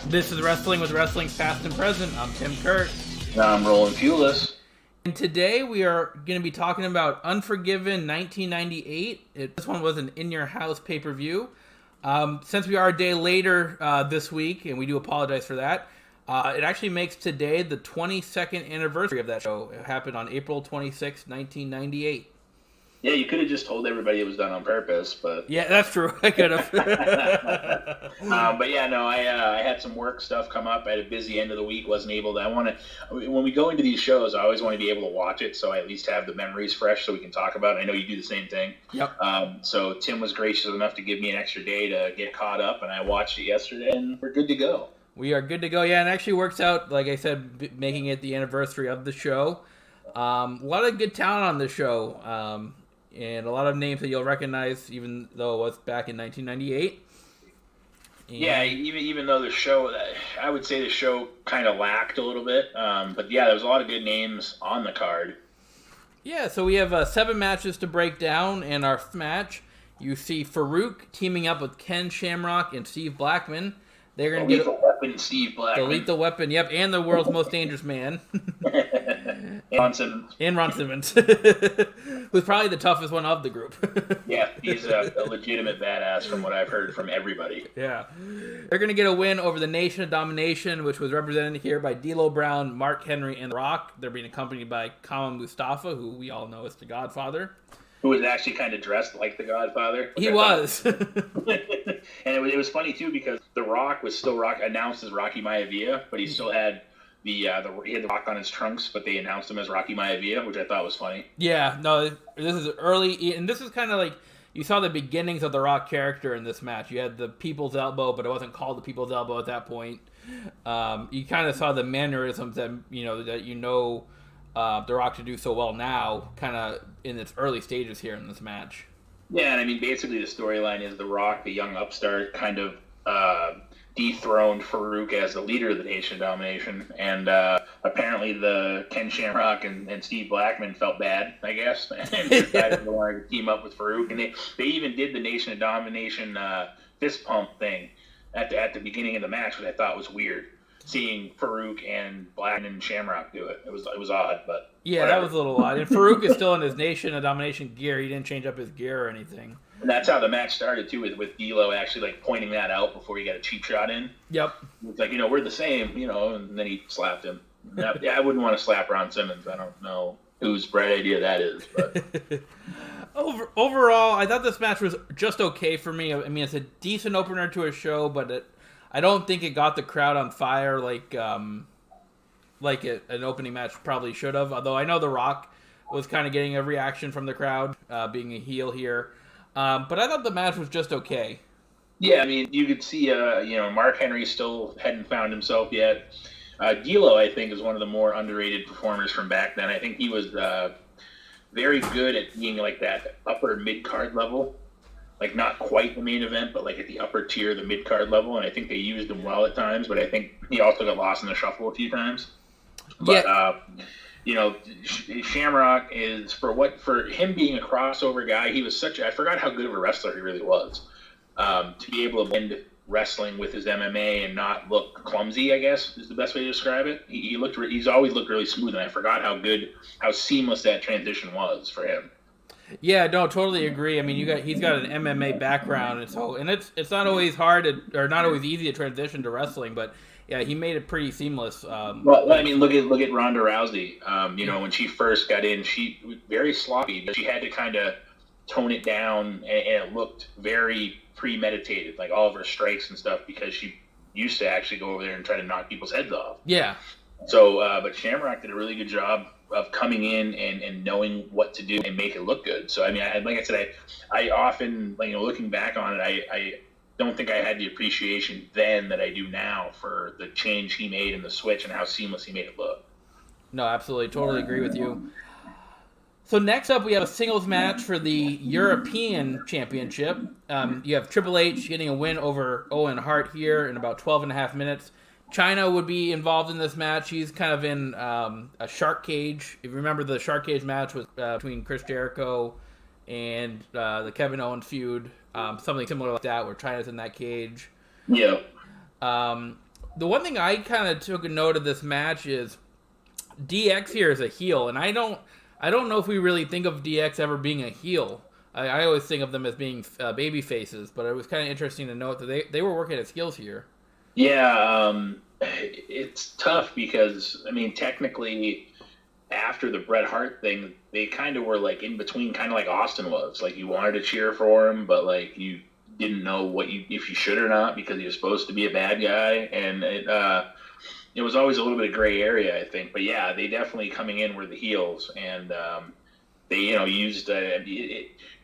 This is Wrestling with Wrestling's Past and Present. I'm Tim Kurt. And I'm Rolling Fueless. And today we are going to be talking about Unforgiven 1998. This one was an In Your House pay-per-view. Since we are a day later this week, and we do apologize for that, it actually makes today the 22nd anniversary of that show. It happened on April 26, 1998. Yeah, you could have just told everybody it was done on purpose, but... Yeah, that's true. I could have. But yeah, no, I had some work stuff come up. I had a busy end of the week, wasn't able to... When we go into these shows, I always want to be able to watch it, so I at least have the memories fresh so we can talk about it. I know you do the same thing. Yep. So Tim was gracious enough to give me an extra day to get caught up, and I watched it yesterday, and we're good to go. We are good to go. Yeah, and it actually works out, like I said, making it the anniversary of the show. A lot of good talent on the show. And a lot of names that you'll recognize, even though it was back in 1998. And yeah, even though the show, I would say the show kind of lacked a little bit. But yeah, there was a lot of good names on the card. Yeah, so we have 7 matches to break down. In our match, you see Farouk teaming up with Ken Shamrock and Steve Blackman. They're going to get the weapon, Steve Blackman. The lethal weapon, yep, and the world's most dangerous man. And Ron Simmons. And Ron Simmons, who's probably the toughest one of the group. Yeah, he's a legitimate badass from what I've heard from everybody. Yeah. They're going to get a win over the Nation of Domination, which was represented here by Delo Brown, Mark Henry, and The Rock. They're being accompanied by Kama Mustafa, who we all know is the Godfather. Who was actually kind of dressed like the Godfather. He was. And it was funny, too, because The Rock was still announced as Rocky Maivia, but he still had he had the Rock on his trunks, but they announced him as Rocky Maivia, which I thought was funny. Yeah, no, this is early, and this is kind of like, you saw the beginnings of the Rock character in this match. You had the People's Elbow, but it wasn't called the People's Elbow at that point. You kind of saw the mannerisms that The Rock to do so well now, kind of in its early stages here in this match. Yeah, and I mean, basically the storyline is The Rock, the young upstart, kind of dethroned Farouk as the leader of the Nation of Domination, and apparently the Ken Shamrock and Steve Blackman felt bad, I guess, and decided to want to team up with Farouk, and they even did the Nation of Domination fist pump thing at the beginning of the match, which I thought was weird. Seeing Farouk and Blackman and Shamrock do it. It was odd, but yeah, whatever. That was a little odd. And Farouk is still in his Nation of Domination gear. He didn't change up his gear or anything. And that's how the match started too, with Delo actually like pointing that out before he got a cheap shot in. Yep. It's like, we're the same, and then he slapped him. Yeah, I wouldn't want to slap Ron Simmons. I don't know whose bright idea that is, but overall, I thought this match was just okay for me. I mean, it's a decent opener to a show, but I don't think it got the crowd on fire like an opening match probably should have. Although I know The Rock was kind of getting a reaction from the crowd, being a heel here. But I thought the match was just okay. Yeah, I mean, you could see, Mark Henry still hadn't found himself yet. Delo, I think, is one of the more underrated performers from back then. I think he was very good at being like that upper mid-card level. Like, not quite the main event, but like at the upper tier, the mid-card level, and I think they used him well at times, but I think he also got lost in the shuffle a few times. But, Shamrock is, for him being a crossover guy, he was I forgot how good of a wrestler he really was. To be able to blend wrestling with his MMA and not look clumsy, I guess, is the best way to describe it. He's always looked really smooth, and I forgot how seamless that transition was for him. Yeah, no, totally agree. I mean, he's got an MMA background, and it's not always hard or not always easy to transition to wrestling, but yeah, he made it pretty seamless. Well, I mean, look at Ronda Rousey. When she first got in, she was very sloppy, but she had to kind of tone it down, and it looked very premeditated, like all of her strikes and stuff, because she used to actually go over there and try to knock people's heads off. Yeah. So, but Shamrock did a really good job of coming in and knowing what to do and make it look good. So, I mean, like I said, I often, looking back on it, I don't think I had the appreciation then that I do now for the change he made in the switch and how seamless he made it look. No, absolutely. Totally agree with you. So next up, we have a singles match for the European Championship. You have Triple H getting a win over Owen Hart here in about 12 and a half minutes. China would be involved in this match. He's kind of in a shark cage. If you remember, the shark cage match was between Chris Jericho and the Kevin Owens feud. Something similar like that, where China's in that cage. Yeah. The one thing I kind of took a note of this match is DX here is a heel, and I don't know if we really think of DX ever being a heel. I always think of them as being baby faces, but it was kind of interesting to note that they were working as heels here. Yeah, it's tough because, I mean, technically, after the Bret Hart thing, they kind of were like in between, kind of like Austin was. Like, you wanted to cheer for him, but like you didn't know if you should or not, because he was supposed to be a bad guy, and it was always a little bit of gray area, I think. But yeah, they definitely coming in were the heels, and they used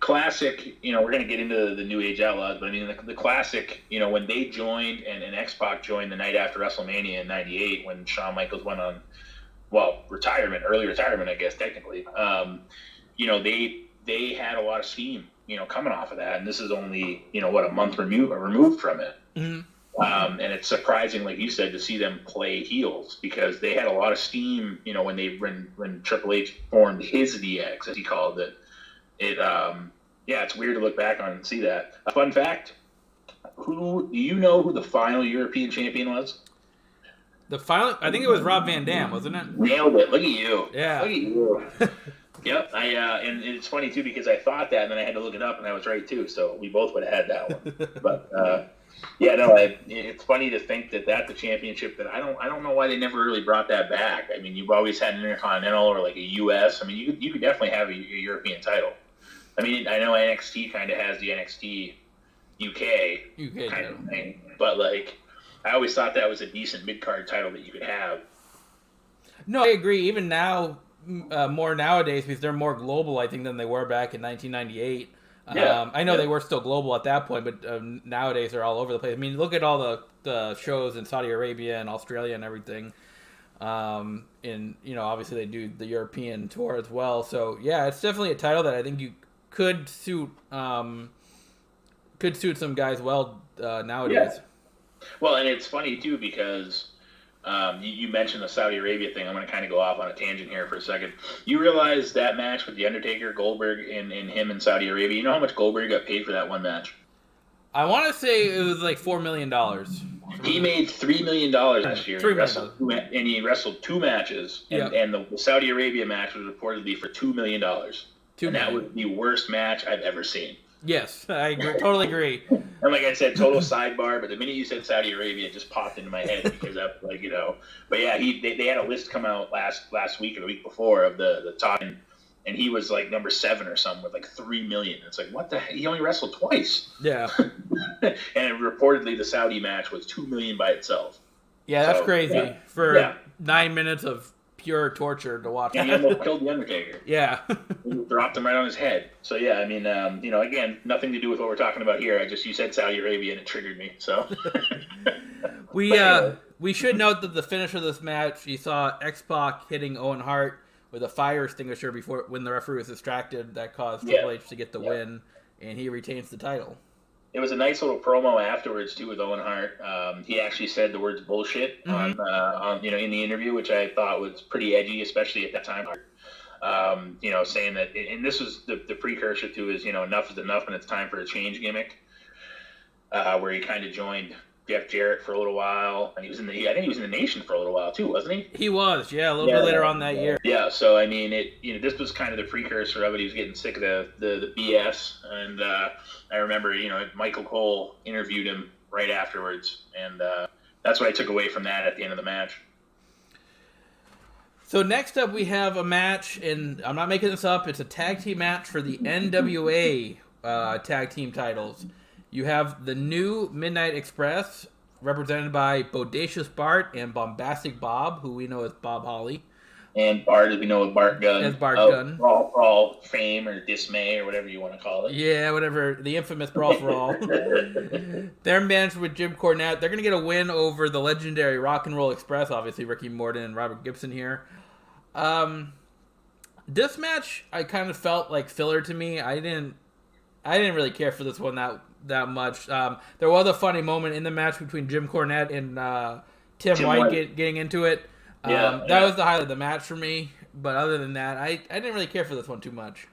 classic. We're gonna get into the New Age Outlaws, but I mean the classic. When they joined and X-Pac joined the night after WrestleMania in '98, when Shawn Michaels went on, well, early retirement, I guess technically. They had a lot of steam, coming off of that, and this is only a month removed from it. Mm-hmm. And it's surprising, like you said, to see them play heels, because they had a lot of steam, when Triple H formed his DX, as he called it. It's weird to look back on and see that. A fun fact: do you know who the final European champion was? I think it was Rob Van Dam, wasn't it? Nailed it! Look at you. Yeah. Look at you. Yep. And it's funny too, because I thought that, and then I had to look it up, and I was right too. So we both would have had that one. But it's funny to think that that's the championship that I don't know why they never really brought that back. I mean, you've always had an Intercontinental or like a US. I mean, you could definitely have a European title. I mean, I know NXT kind of has the NXT UK kind of thing, but like, I always thought that was a decent mid-card title that you could have. No, I agree. Even now, more nowadays, because they're more global, I think, than they were back in 1998. Yeah. I know they were still global at that point, but nowadays they're all over the place. I mean, look at all the shows in Saudi Arabia and Australia and everything. And obviously they do the European tour as well. So yeah, it's definitely a title that I think you could suit some guys well nowadays. Yeah. Well, and it's funny too, because you mentioned the Saudi Arabia thing. I'm going to kind of go off on a tangent here for a second. You realize that match with The Undertaker, Goldberg, and him in Saudi Arabia, you know how much Goldberg got paid for that one match? I want to say it was like $4 million. He made $3 million last year. $3 million. And he wrestled 2 matches. And the Saudi Arabia match was reportedly for $2 million. That was the worst match I've ever seen. Yes, I totally agree. And like I said, total sidebar, but the minute you said Saudi Arabia, it just popped into my head, because But yeah, they had a list come out last week or the week before of the top, and he was like number 7 or something with like $3 million. It's like, what the heck? He only wrestled twice. Yeah. And reportedly the Saudi match was $2 million by itself. Yeah, that's crazy for 9 minutes of pure torture to watch. And he almost killed The Undertaker. Yeah. He dropped him right on his head. So yeah, I mean, again, nothing to do with what we're talking about here. You said Saudi Arabia and it triggered me. So we should note that the finish of this match, you saw X-Pac hitting Owen Hart with a fire extinguisher when the referee was distracted. That caused Triple H to get the win, and he retains the title. It was a nice little promo afterwards too with Owen Hart. He actually said the words "bullshit" on in the interview, which I thought was pretty edgy, especially at that time. Saying that, and this was the precursor to his enough is enough and it's time for a change gimmick, where he kind of joined Jeff Jarrett for a little while, and I think he was in the Nation for a little while too, wasn't he? He was, yeah, a little bit later on that year. Yeah, so I mean, this was kind of the precursor of it. He was getting sick of the BS, and I remember, Michael Cole interviewed him right afterwards, and that's what I took away from that at the end of the match. So next up, we have a match, and I'm not making this up. It's a tag team match for the NWA tag team titles. You have the new Midnight Express, represented by Bodacious Bart and Bombastic Bob, who we know as Bob Holly. And Bart, as we know, as Bart Gunn. As Bart Gunn. For all fame or dismay or whatever you want to call it. Yeah, whatever. The infamous Brawl for All. They're managed with Jim Cornette. They're going to get a win over the legendary Rock and Roll Express, obviously Ricky Morton and Robert Gibson here. This match, I kind of felt like filler to me. I didn't really care for this one that much. There was a funny moment in the match between Jim Cornette and Tim White getting into it. That was the highlight of the match for me. But other than that, I didn't really care for this one too much.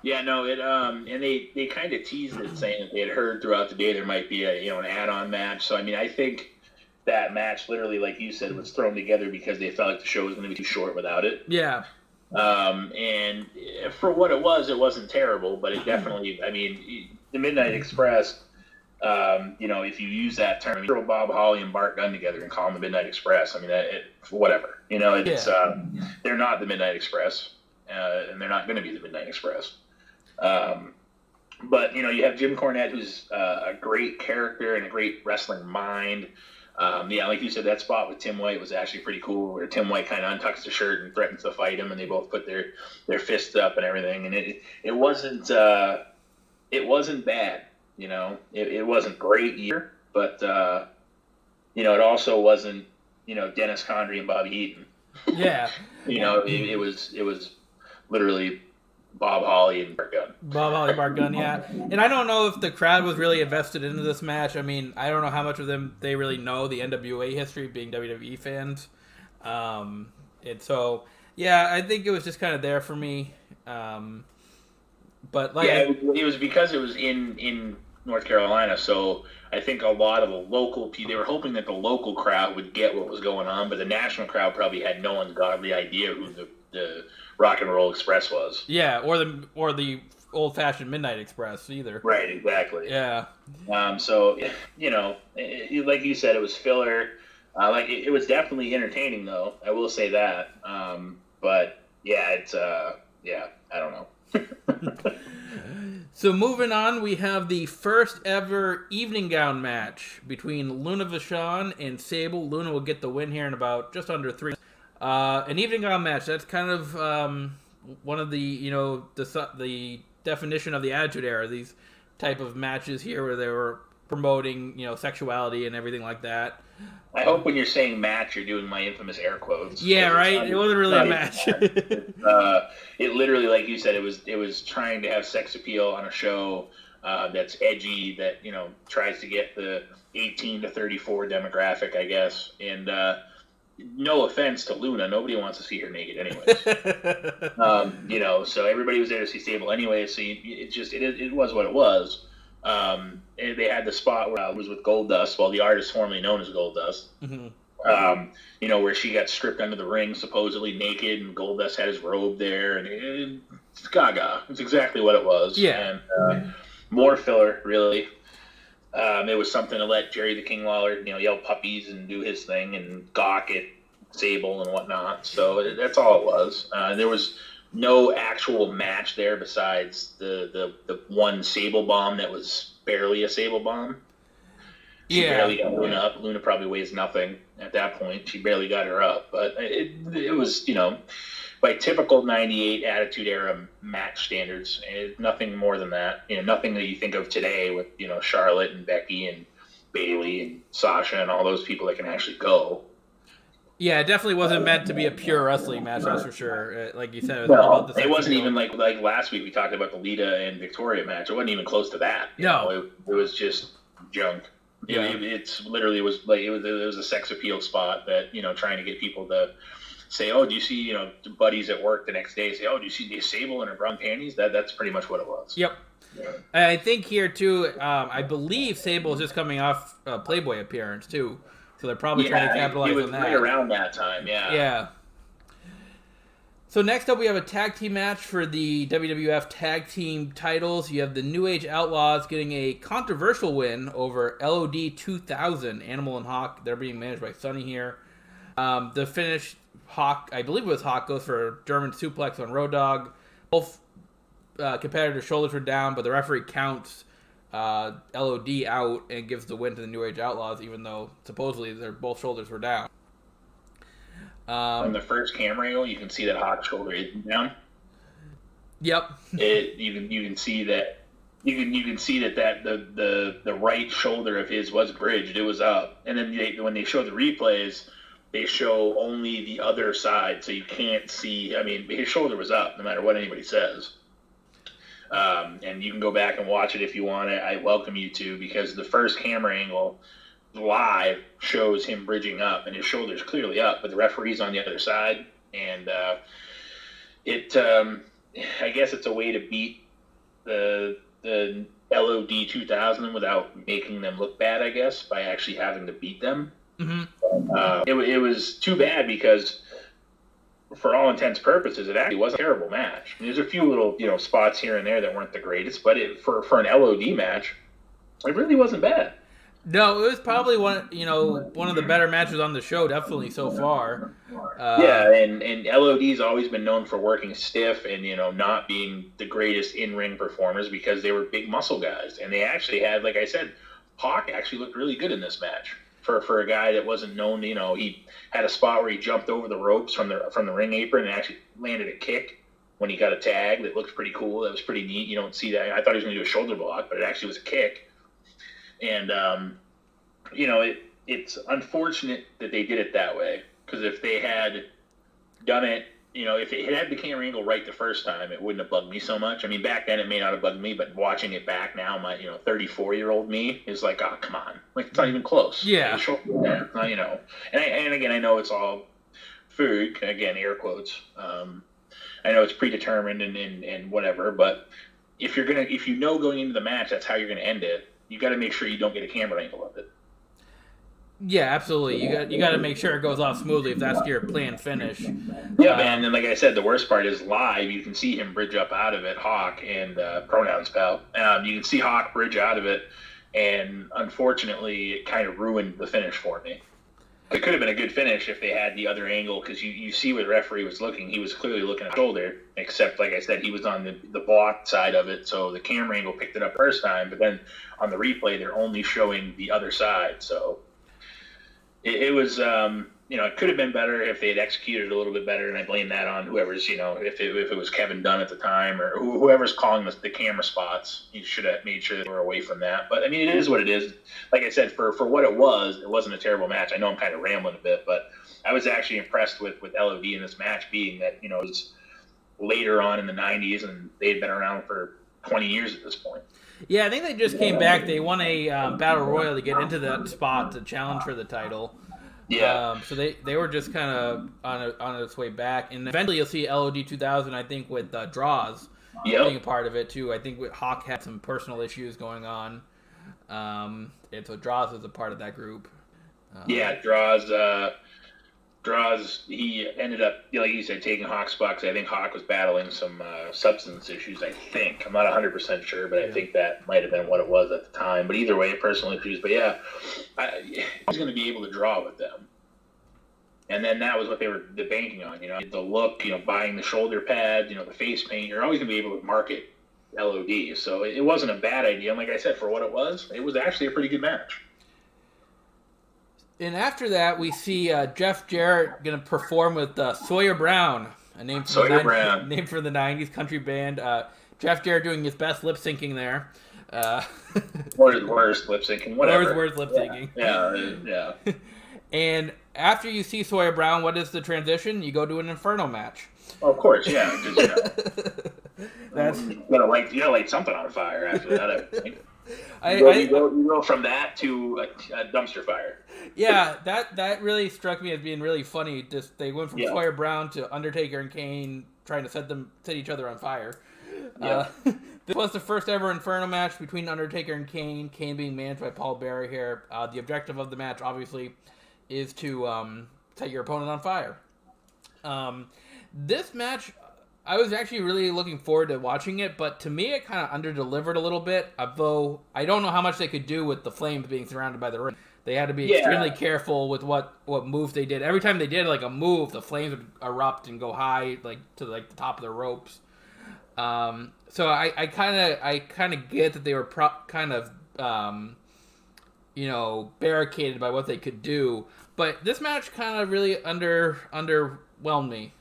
Yeah, no, and they kind of teased it, saying that they had heard throughout the day there might be an add-on match. So I mean, I think that match, literally, like you said, was thrown together because they felt like the show was going to be too short without it. Yeah. And for what it wasn't terrible, but it definitely, I mean, the Midnight Express, if you use that term, throw Bob Holly and Bart Gunn together and call them the Midnight Express. I mean, whatever. They're not the Midnight Express, and they're not going to be the Midnight Express. But you have Jim Cornette, who's a great character and a great wrestling mind. Like you said, that spot with Tim White was actually pretty cool, where Tim White kind of untucks the shirt and threatens to fight him, and they both put their fists up and everything. And it wasn't bad, It wasn't great either, but it also wasn't Dennis Condrey and Bobby Eaton. Yeah. It was literally Bob Holly and Bart Gunn. Bob Holly, Bart Gunn, yeah. And I don't know if the crowd was really invested into this match. I mean, I don't know how much of them they really know the NWA history, being WWE fans. And so, yeah, I think it was just kind of there for me. But it was because it was in North Carolina, so I think a lot of the local people, they were hoping that the local crowd would get what was going on, but the national crowd probably had no ungodly idea who the Rock and Roll Express was. Yeah, or the old-fashioned Midnight Express either. Right, exactly. Yeah. So, like you said, it was filler. It was definitely entertaining, though. I will say that. But yeah, it's I don't know. So moving on, we have the first ever evening gown match between Luna Vachon and Sable. Luna will get the win here in about just under 3 minutes. An evening gown match, that's kind of one of the, the definition of the Attitude Era, these type of matches here where they were promoting, sexuality and everything like that. I hope when you're saying match, you're doing my infamous air quotes. Yeah, right? It wasn't really a match. It literally, like you said, it was trying to have sex appeal on a show that's edgy, that, tries to get the 18 to 34 demographic, I guess. And no offense to Luna, nobody wants to see her naked anyways. So everybody was there to see Sable anyway, so it was what it was. And they had the spot where it was with Goldust, well, the artist formerly known as Goldust. Mm-hmm. Where she got stripped under the ring, supposedly naked, and Goldust had his robe there, and it's gaga. It's exactly what it was. Yeah. And more filler, really. It was something to let Jerry the King Lawler, yell puppies and do his thing and gawk at Sable and whatnot. So that's all it was. There was no actual match there besides the one Sable bomb that was barely a Sable bomb. She barely got Luna up. Luna probably weighs nothing at that point. She barely got her up. But it was, by typical 98 Attitude Era match standards, nothing more than that. Nothing that you think of today with, Charlotte and Becky and Bayley and Sasha and all those people that can actually go. Yeah, it definitely wasn't meant to be a pure wrestling match, that's for sure. Like you said, it wasn't even like last week we talked about the Lita and Victoria match. It wasn't even close to that. No, it was just junk. Yeah. It's literally was a sex appeal spot that trying to get people to say, oh, do you see buddies at work the next day say, oh, do you see Sable in her brown panties? That's pretty much what it was. Yep. Yeah. I think here too, I believe Sable is just coming off a Playboy appearance too. So they're probably trying to capitalize on that. Right around that time, yeah. Yeah. So next up, we have a tag team match for the WWF Tag Team titles. You have the New Age Outlaws getting a controversial win over LOD 2000, Animal and Hawk. They're being managed by Sonny here. The finish, Hawk, I believe it was Hawk, goes for a German suplex on Road Dogg. Both competitors' shoulders were down, but the referee counts LOD out and gives the win to the New Age Outlaws, even though supposedly their both shoulders were down. On the first camera angle, you can see that Hawk's shoulder isn't down. Yep. You can see that the right shoulder of his was bridged. It was up, and then when they show the replays, they show only the other side, so you can't see. I mean, his shoulder was up, no matter what anybody says. And you can go back and watch it if you want it. I welcome you to, because the first camera angle live shows him bridging up, and his shoulder's clearly up, but the referee's on the other side. And I guess it's a way to beat the LOD 2000 without making them look bad, I guess, by actually having to beat them. It was too bad because, for all intents and purposes, it actually was a terrible match. I mean, there's a few little spots here and there that weren't the greatest, but for an LOD match, it really wasn't bad. No, it was probably one of the better matches on the show, definitely so far. Yeah, and LOD's always been known for working stiff and not being the greatest in-ring performers because they were big muscle guys, and they actually had, like I said, Hawk actually looked really good in this match for a guy that wasn't known. He had a spot where he jumped over the ropes from the ring apron and actually landed a kick when he got a tag that looked pretty cool. That was pretty neat. You don't see that. I thought he was going to do a shoulder block, but it actually was a kick. And it's unfortunate that they did it that way, because if they had done it, if it had the camera angle right the first time, it wouldn't have bugged me so much. I mean, back then it may not have bugged me, but watching it back now, my 34-year-old me is like, oh, come on, like, it's not even close. Yeah. And again, I know it's all food, again, air quotes. I know it's predetermined and whatever, but if going into the match that's how you're gonna end it, you got to make sure you don't get a camera angle of it. Yeah, absolutely. You got to make sure it goes off smoothly if that's your planned finish. Yeah, man. And like I said, the worst part is live. You can see him bridge up out of it, Hawk, and pronouns, pal. You can see Hawk bridge out of it, and unfortunately, it kind of ruined the finish for me. It could have been a good finish if they had the other angle, because you see where the referee was looking. He was clearly looking at the shoulder, except, like I said, he was on the blocked side of it, so the camera angle picked it up the first time, but then on the replay, they're only showing the other side. So it was, it could have been better if they had executed a little bit better, and I blame that on whoever's, if it was Kevin Dunn at the time, or whoever's calling the camera spots. You should have made sure they were away from that. But, I mean, it is what it is. Like I said, for what it wasn't a terrible match. I know I'm kind of rambling a bit, but I was actually impressed with LOD in this match, being that, it was later on in the 90s, and they had been around for 20 years at this point. Yeah, I think they just came back. They won a Battle Royal to get into that spot to challenge for the title. Yeah. So they were just kind of on its way back. And eventually you'll see LOD 2000, I think, with Draws being a part of it, too. I think Hawk had some personal issues going on. And so Draws was a part of that group. Draws, he ended up, like you said, taking Hawk's spot, because I think Hawk was battling some substance issues, I think. I'm not 100% sure, but I think that might have been what it was at the time. But either way, personal issues. But yeah, he's going to be able to draw with them. And then that was what they were banking on, the look, buying the shoulder pad, the face paint. You're always going to be able to market LOD. So it wasn't a bad idea. And like I said, for what it was actually a pretty good match. And after that, we see Jeff Jarrett going to perform with Sawyer Brown, a name from the 90s country band. Jeff Jarrett doing his best lip syncing there. Or his worst lip syncing, whatever. Or his worst lip syncing. Yeah. And after you see Sawyer Brown, what is the transition? You go to an Inferno match. Oh, of course, yeah. Because, you gotta light something on fire after that, I think. You go from that to a dumpster fire. Yeah, that really struck me as being really funny. Just they went from Sawyer Brown to Undertaker and Kane trying to set each other on fire. Yeah. This was the first ever Inferno match between Undertaker and Kane. Kane being managed by Paul Bearer here. The objective of the match, obviously, is to set your opponent on fire. This match, I was actually really looking forward to watching it, but to me it kind of under-delivered a little bit, although I don't know how much they could do with the flames being surrounded by the ring. They had to be extremely careful with what moves they did. Every time they did like a move, the flames would erupt and go high, like to the top of the ropes. So I kind of get that they were barricaded by what they could do, but this match kind of really underwhelmed me.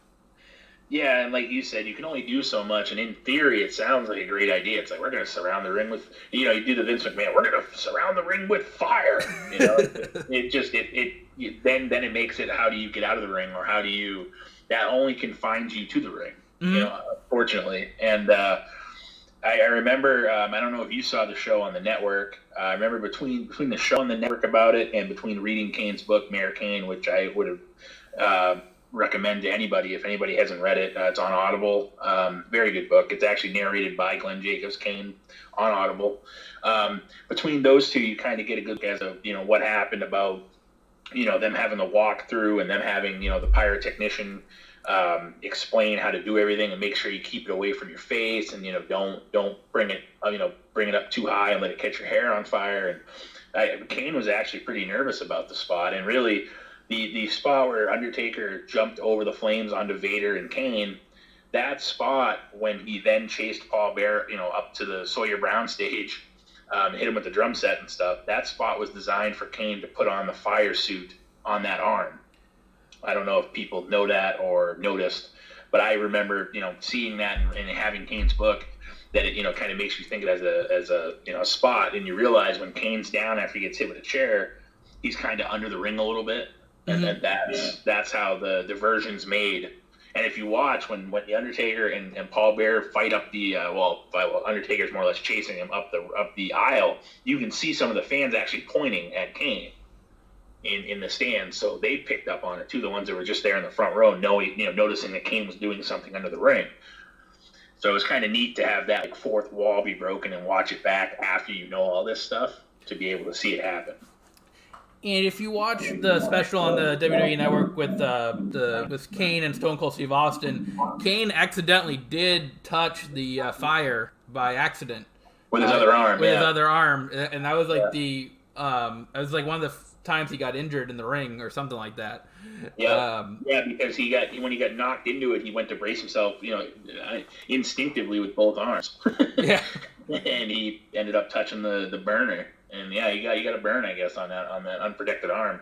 Yeah, and like you said, you can only do so much, and in theory, it sounds like a great idea. It's like, we're going to surround the ring with, you do the Vince McMahon, we're going to surround the ring with fire. Then it makes it, how do you get out of the ring, or that only confines you to the ring, unfortunately. And I remember, I don't know if you saw the show on the network. I remember between the show on the network about it and between reading Kane's book, Mayor Kane, which I would have recommend to anybody if anybody hasn't read it. It's on Audible. Very good book. It's actually narrated by Glenn Jacobs Kane on Audible. Between those two, you kind of get a good guess of what happened about them having the walkthrough and them having, the pyrotechnician explain how to do everything and make sure you keep it away from your face and, don't bring it, bring it up too high and let it catch your hair on fire. And Kane was actually pretty nervous about the spot. And really, the spot where Undertaker jumped over the flames onto Vader and Kane, that spot when he then chased Paul Bearer, up to the Sawyer Brown stage, hit him with the drum set and stuff, that spot was designed for Kane to put on the fire suit on that arm. I don't know if people know that or noticed, but I remember, seeing that and having Kane's book, that it, kind of makes you think it as a spot, and you realize when Kane's down after he gets hit with a chair, he's kind of under the ring a little bit, and then that's how the diversion's made. And if you watch when the Undertaker and Paul Bearer fight up the Undertaker's more or less chasing him up the aisle, you can see some of the fans actually pointing at Kane in the stands. So they picked up on it too, the ones that were just there in the front row, noticing that Kane was doing something under the ring. So it was kind of neat to have that fourth wall be broken and watch it back after you know all this stuff to be able to see it happen. And if you watch the special on the WWE Network with Kane and Stone Cold Steve Austin, Kane accidentally did touch the fire by accident with his other arm. His other arm, and that was like it was like one of the times he got injured in the ring or something like that. Yeah, because when he got knocked into it, he went to brace himself, instinctively with both arms. Yeah, and he ended up touching the burner. And yeah, you got a burn, I guess, on that unprotected arm.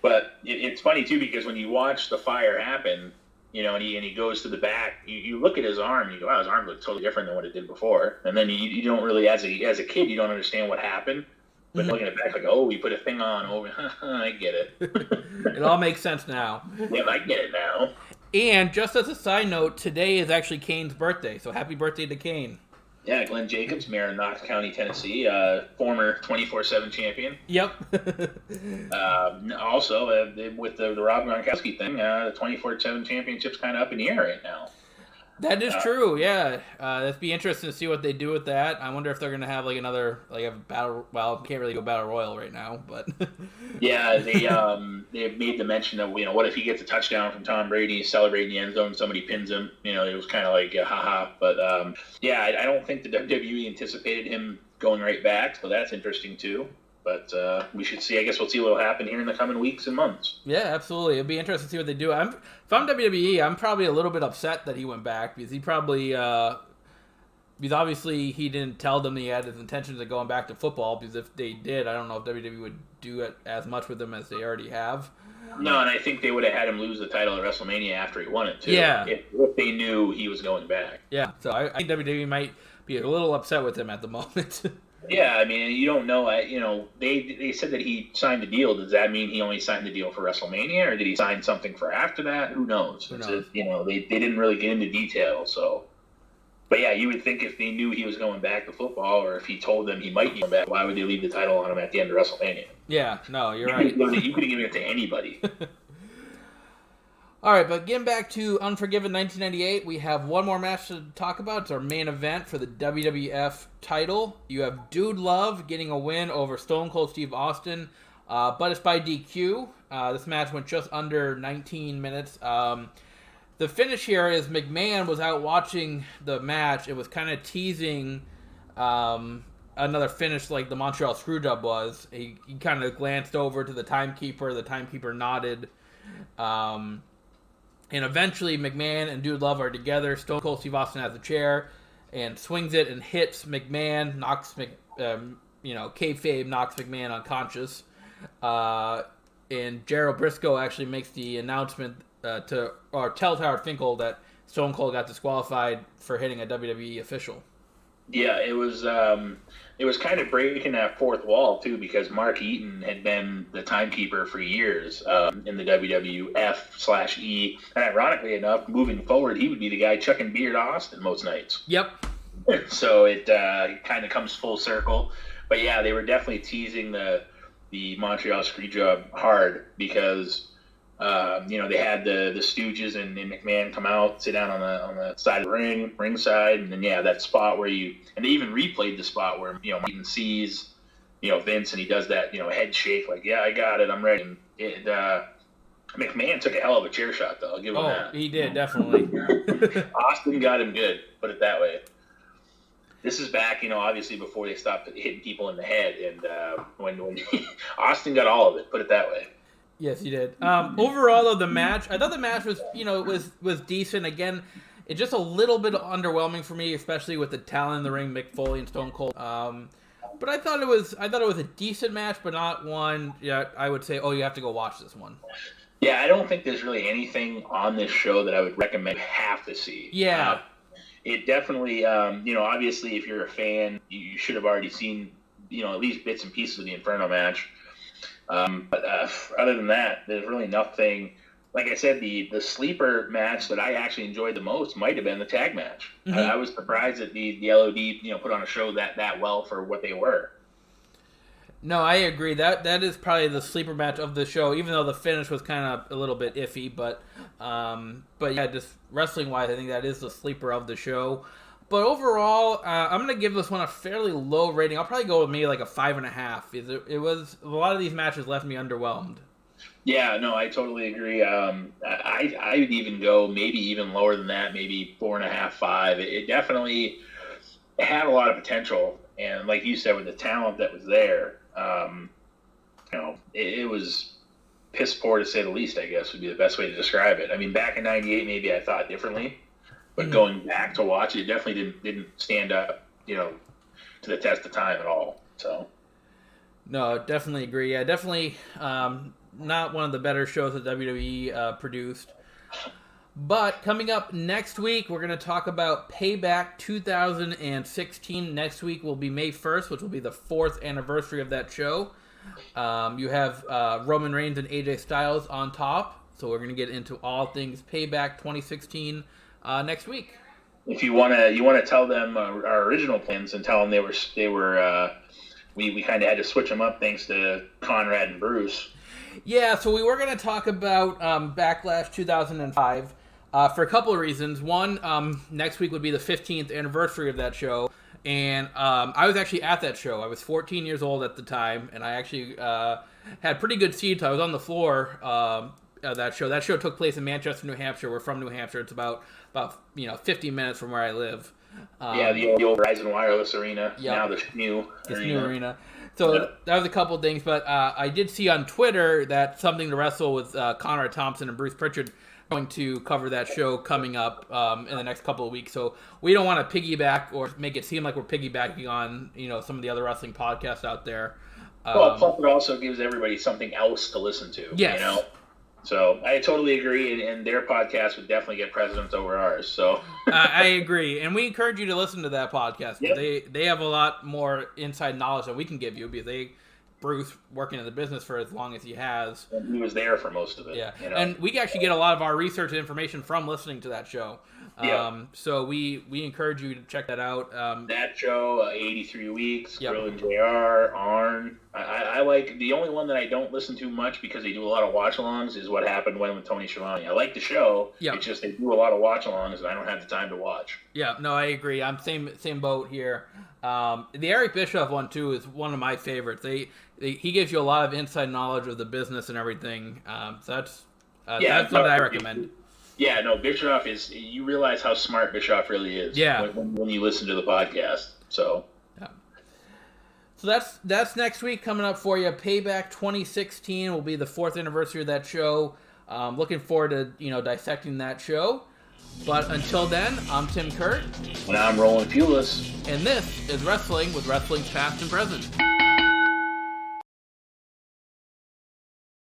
But it's funny too, because when you watch the fire happen, and he goes to the back, you look at his arm, you go, wow, his arm looks totally different than what it did before. And then you don't really, as a kid, you don't understand what happened. But looking at it back, like, oh, we put a thing on. Oh, I get it. It all makes sense now. Yeah, I get it now. And just as a side note, today is actually Kane's birthday, so happy birthday to Kane. Yeah, Glenn Jacobs, mayor of Knox County, Tennessee, former 24/7 champion. Yep. Also, with the Rob Gronkowski thing, the 24/7 championship's kind of up in the air right now. That is true, yeah. It'd be interesting to see what they do with that. I wonder if they're going to have another a battle. Well, can't really go battle royal right now, but yeah, they made the mention of what if he gets a touchdown from Tom Brady, celebrating the end zone, somebody pins him. It was kind of like haha. But yeah, I don't think the WWE anticipated him going right back, so that's interesting too. But we should see. I guess we'll see what will happen here in the coming weeks and months. Yeah, absolutely. It'll be interesting to see what they do. If I'm WWE, I'm probably a little bit upset that he went back because he probably because obviously he didn't tell them that he had his intentions of going back to football. Because if they did, I don't know if WWE would do it as much with him as they already have. No, and I think they would have had him lose the title at WrestleMania after he won it too. Yeah, if they knew he was going back. Yeah, so I think WWE might be a little upset with him at the moment. Yeah, I mean, you don't know. They said that he signed the deal. Does that mean he only signed the deal for WrestleMania, or did he sign something for after that? Who knows? They didn't really get into detail. So, but yeah, you would think if they knew he was going back to football, or if he told them he might be going back, why would they leave the title on him at the end of WrestleMania? Yeah, no, you're right. You could have given it to anybody. All right, but getting back to Unforgiven 1998, we have one more match to talk about. It's our main event for the WWF title. You have Dude Love getting a win over Stone Cold Steve Austin, but it's by DQ. This match went just under 19 minutes. The finish here is McMahon was out watching the match. It was kind of teasing another finish like the Montreal Screwjob was. He kind of glanced over to the timekeeper. The timekeeper nodded. And eventually, McMahon and Dude Love are together. Stone Cold Steve Austin has the chair and swings it and hits McMahon, kayfabe knocks McMahon unconscious. And Gerald Briscoe actually makes the announcement tells Howard Finkel that Stone Cold got disqualified for hitting a WWE official. Yeah, it was kind of breaking that fourth wall too, because Mark Eaton had been the timekeeper for years in the WWF/E, and ironically enough, moving forward, he would be the guy chucking beer to Austin most nights. Yep. So it kind of comes full circle, but yeah, they were definitely teasing the Montreal Screwjob hard because. They had the Stooges and McMahon come out, sit down on the side of the ringside, and then that spot where and they even replayed the spot where Eaton sees Vince, and he does that, head shake like, yeah, I got it, I'm ready. And McMahon took a hell of a chair shot, though. I'll give him that. He did, definitely. Austin got him good, put it that way. This is back, obviously before they stopped hitting people in the head, and when Austin got all of it, put it that way. Yes, he did. Overall, though, the match, I thought the match was, was decent. Again, it's just a little bit underwhelming for me, especially with the talent in the ring, Mick Foley and Stone Cold. But I thought it was a decent match, but not one. Yeah, I would say, you have to go watch this one. Yeah, I don't think there's really anything on this show that I would recommend you have to see. Yeah. It definitely, obviously, if you're a fan, you should have already seen, at least bits and pieces of the Inferno match. But other than that, there's really nothing. Like I said, the sleeper match that I actually enjoyed the most might have been the tag match. Mm-hmm. I was surprised that the LOD, put on a show that well for what they were. No, I agree. That is probably the sleeper match of the show, even though the finish was kind of a little bit iffy. But yeah, just wrestling wise, I think that is the sleeper of the show. But overall, I'm gonna give this one a fairly low rating. I'll probably go with maybe like a 5.5. It was a lot of these matches left me underwhelmed. Yeah, no, I totally agree. I would even go maybe even lower than that, maybe 4.5, 5. It definitely had a lot of potential, and like you said, with the talent that was there, it was piss poor to say the least. I guess would be the best way to describe it. I mean, back in '98, maybe I thought differently, but going back to watch it, definitely didn't stand up, to the test of time at all. So, no, definitely agree. Yeah, definitely. Not one of the better shows that WWE produced. But coming up next week, we're going to talk about Payback 2016. Next week will be May 1st, which will be the 4th anniversary of that show. You have Roman Reigns and AJ Styles on top. So we're going to get into all things Payback 2016 next week. If you want to tell them our original plans and tell them we kind of had to switch them up thanks to Conrad and Bruce. Yeah, so we were going to talk about Backlash 2005 for a couple of reasons. One, next week would be the 15th anniversary of that show, and I was actually at that show. I was 14 years old at the time, and I actually had pretty good seats. I was on the floor of that show. That show took place in Manchester, New Hampshire. We're from New Hampshire. It's about 50 minutes from where I live. The old Verizon Wireless Arena. Yep. Now the new arena. So that was a couple things, but I did see on Twitter that Something to Wrestle with Conrad Thompson and Bruce Pritchard going to cover that show coming up in the next couple of weeks. So we don't want to piggyback or make it seem like we're piggybacking on some of the other wrestling podcasts out there. Well, plus it also gives everybody something else to listen to. Yes. So I totally agree, and their podcast would definitely get precedence over ours. So I agree, and we encourage you to listen to that podcast. Yep. They have a lot more inside knowledge than we can give you because Bruce working in the business for as long as he has. And he was there for most of it. Yeah, and we actually get a lot of our research and information from listening to that show. So we encourage you to check that out. That show, 83 Weeks, yep. Grill and JR, Arn. I like, the only one that I don't listen to much because they do a lot of watch-alongs is What Happened When with Tony Schiavone. I like the show. Yep. It's just they do a lot of watch-alongs and I don't have the time to watch. Yeah, no, I agree. I'm same boat here. The Eric Bischoff one, too, is one of my favorites. He gives you a lot of inside knowledge of the business and everything. So that's what I recommend. Yeah, no, Bischoff is, you realize how smart Bischoff really is when you listen to the podcast. So that's next week coming up for you. Payback 2016 will be the 4th anniversary of that show. Looking forward to, dissecting that show. But until then, I'm Tim Kurt. And I'm Roland Pulis. And this is Wrestling with Wrestling's Past and Present.